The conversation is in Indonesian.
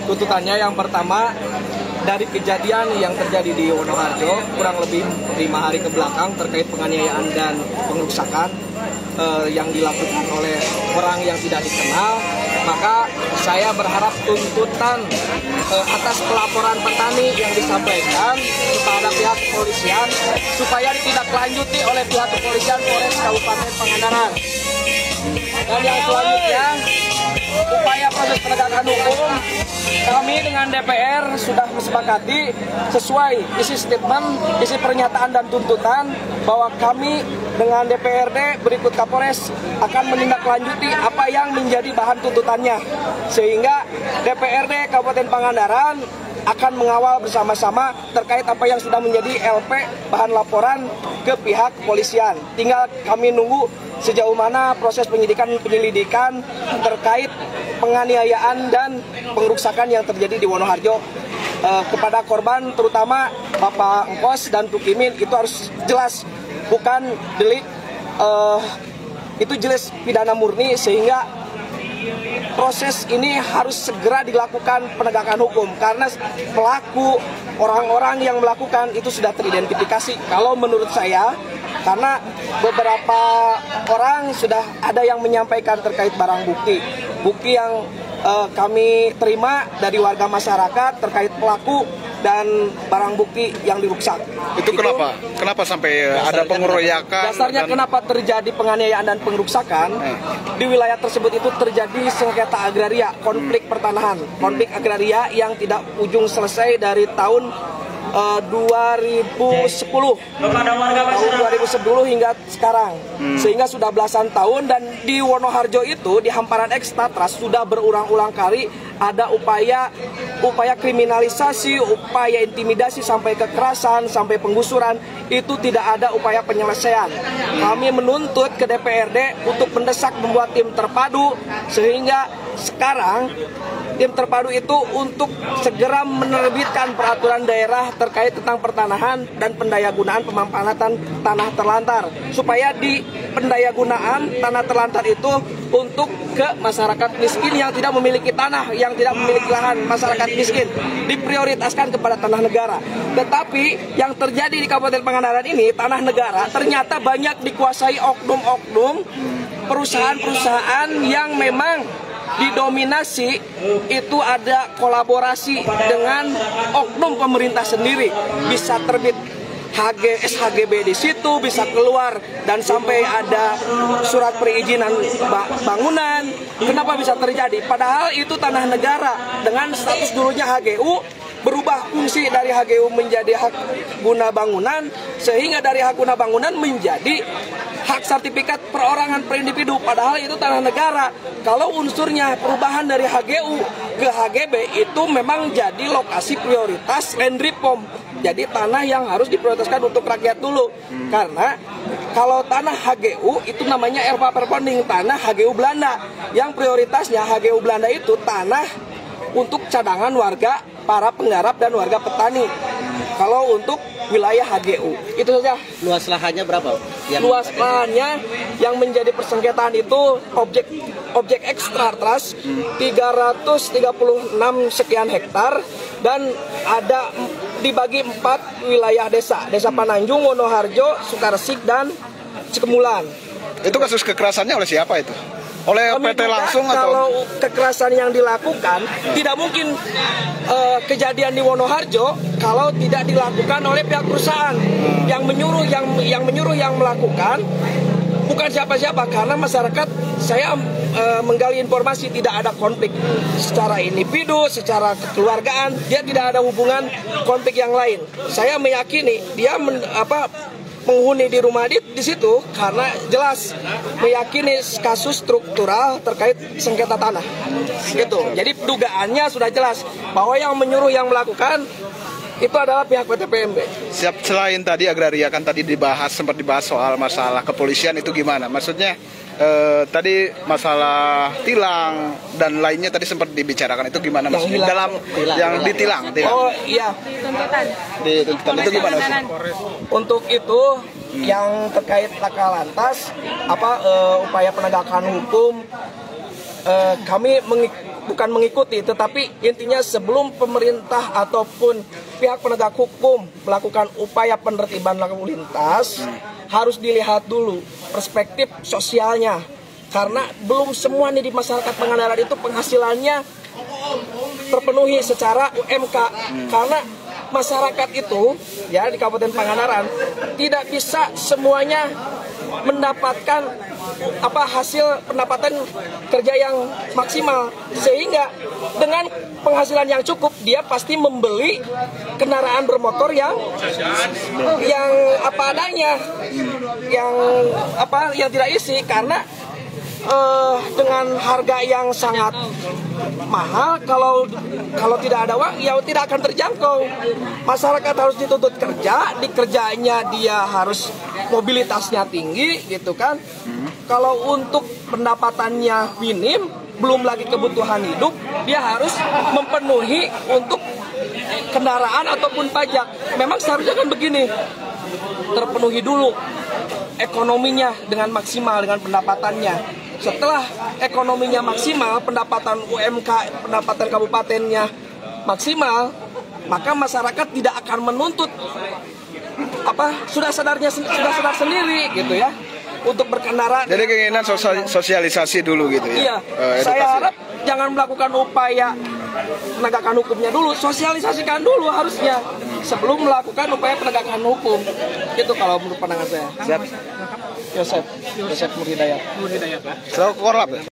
Tuntutannya yang pertama, dari kejadian yang terjadi di Wonoharjo kurang lebih 5 hari ke belakang terkait penganiayaan dan pengerusakan yang dilakukan oleh orang yang tidak dikenal, maka saya berharap tuntutan atas pelaporan petani yang disampaikan kepada pihak kepolisian supaya ditindaklanjuti oleh pihak kepolisian Polres Kabupaten Pangandaran. Dan yang selanjutnya, upaya proses penegakan hukum, kami dengan DPR sudah kesepakati sesuai isi statement, isi pernyataan dan tuntutan bahwa kami dengan DPRD berikut Kapolres akan menindaklanjuti apa yang menjadi bahan tuntutannya, sehingga DPRD Kabupaten Pangandaran akan mengawal bersama-sama terkait apa yang sudah menjadi LP bahan laporan ke pihak kepolisian. Tinggal kami nunggu sejauh mana proses penyelidikan terkait penganiayaan dan pengerusakan yang terjadi di Wonoharjo kepada korban, terutama Bapak Engkos dan Tukimin. Itu harus jelas, bukan delik, itu jelas pidana murni, sehingga proses ini harus segera dilakukan penegakan hukum karena pelaku, orang-orang yang melakukan itu sudah teridentifikasi. Kalau menurut saya, karena beberapa orang sudah ada yang menyampaikan terkait barang bukti yang kami terima dari warga masyarakat terkait pelaku dan barang bukti yang dirusak. Itu kenapa sampai ada pengeroyokan? Dasarnya kenapa terjadi penganiayaan dan pengerusakan di wilayah tersebut itu terjadi sengketa agraria, konflik pertanahan, konflik agraria yang tidak ujung selesai dari tahun 2010 hingga sekarang, sehingga sudah belasan tahun. Dan di Wonoharjo itu, di hamparan Ekstatras, sudah berulang-ulang kali ada upaya kriminalisasi, upaya intimidasi sampai kekerasan, sampai penggusuran. Itu tidak ada upaya penyelesaian. Kami menuntut ke DPRD untuk mendesak membuat tim terpadu, sehingga sekarang tim terpadu itu untuk segera menerbitkan peraturan daerah terkait tentang pertanahan dan pendayagunaan pemanfaatan tanah terlantar, supaya di pendayagunaan tanah terlantar itu untuk ke masyarakat miskin yang tidak memiliki tanah, yang tidak memiliki lahan, masyarakat miskin diprioritaskan kepada tanah negara. Tetapi yang terjadi di Kabupaten Pangandaran ini, tanah negara ternyata banyak dikuasai oknum-oknum, perusahaan-perusahaan yang memang didominasi itu ada kolaborasi dengan oknum pemerintah sendiri. Bisa terbit SHGB di situ, bisa keluar dan sampai ada surat perizinan bangunan. Kenapa bisa terjadi? Padahal itu tanah negara dengan status dulunya HGU, berubah fungsi dari HGU menjadi hak guna bangunan, sehingga dari hak guna bangunan menjadi hak sertifikat perorangan per individu, padahal itu tanah negara. Kalau unsurnya perubahan dari HGU ke HGB itu memang jadi lokasi prioritas land reform. Jadi tanah yang harus diprioritaskan untuk rakyat dulu. Karena kalau tanah HGU itu namanya erpa perponding, tanah HGU Belanda. Yang prioritasnya HGU Belanda itu tanah untuk cadangan warga, para penggarap dan warga petani. Kalau untuk wilayah HGU itu saja. Luas lahannya berapa? Luas lahannya yang menjadi persengketaan itu objek Ekstatras 336 sekian hektar, dan ada dibagi 4 wilayah desa: Desa Pananjung, Wonoharjo, Sukaresik, dan Cikemulan. Itu kasus kekerasannya oleh siapa itu? Oleh PT langsung atau? Kalau kekerasan yang dilakukan, tidak mungkin kejadian di Wonoharjo kalau tidak dilakukan oleh pihak perusahaan. Yang menyuruh yang melakukan bukan siapa-siapa, karena masyarakat, saya menggali informasi, tidak ada konflik secara individu, secara kekeluargaan, dia tidak ada hubungan konflik yang lain. Saya meyakini dia penghuni di rumah di situ karena jelas meyakini kasus struktural terkait sengketa tanah. Gitu. Jadi dugaannya sudah jelas bahwa yang menyuruh yang melakukan itu adalah pihak PT PMB. Siap, selain tadi agraria, kan tadi sempat dibahas soal masalah kepolisian, itu gimana? Maksudnya tadi masalah tilang dan lainnya tadi sempat dibicarakan, itu gimana maksudnya? Dalam yang ditilang. Oh iya. Tuntutan itu gimana sih? Untuk itu yang terkait laka lantas upaya penegakan hukum kami bukan mengikuti, tetapi intinya sebelum pemerintah ataupun pihak penegak hukum melakukan upaya penertiban lalu lintas, harus dilihat dulu perspektif sosialnya. Karena belum semua nih di masyarakat Pangandaran itu penghasilannya terpenuhi secara UMK. Karena masyarakat itu ya di Kabupaten Pangandaran tidak bisa semuanya mendapatkan hasil pendapatan kerja yang maksimal, sehingga dengan penghasilan yang cukup dia pasti membeli kendaraan bermotor yang apa adanya, yang tidak isi, karena dengan harga yang sangat mahal, kalau tidak ada uang ya tidak akan terjangkau. Masyarakat harus dituntut kerja, di kerjanya dia harus mobilitasnya tinggi gitu kan. Kalau untuk pendapatannya minim, belum lagi kebutuhan hidup, dia harus memenuhi untuk kendaraan ataupun pajak. Memang seharusnya kan begini, terpenuhi dulu ekonominya dengan maksimal dengan pendapatannya. Setelah ekonominya maksimal, pendapatan UMK, pendapatan kabupatennya maksimal, maka masyarakat tidak akan menuntut sudah sadar sendiri gitu ya untuk berkendara. Jadi keinginan sosialisasi dulu gitu ya. Iya, saya harap jangan melakukan upaya penegakan hukumnya dulu, sosialisasikan dulu harusnya sebelum melakukan upaya penegakan hukum. Itu kalau menurut pandangan saya. Siap. Yosef Nur Hidayat. Selalu korlap ya?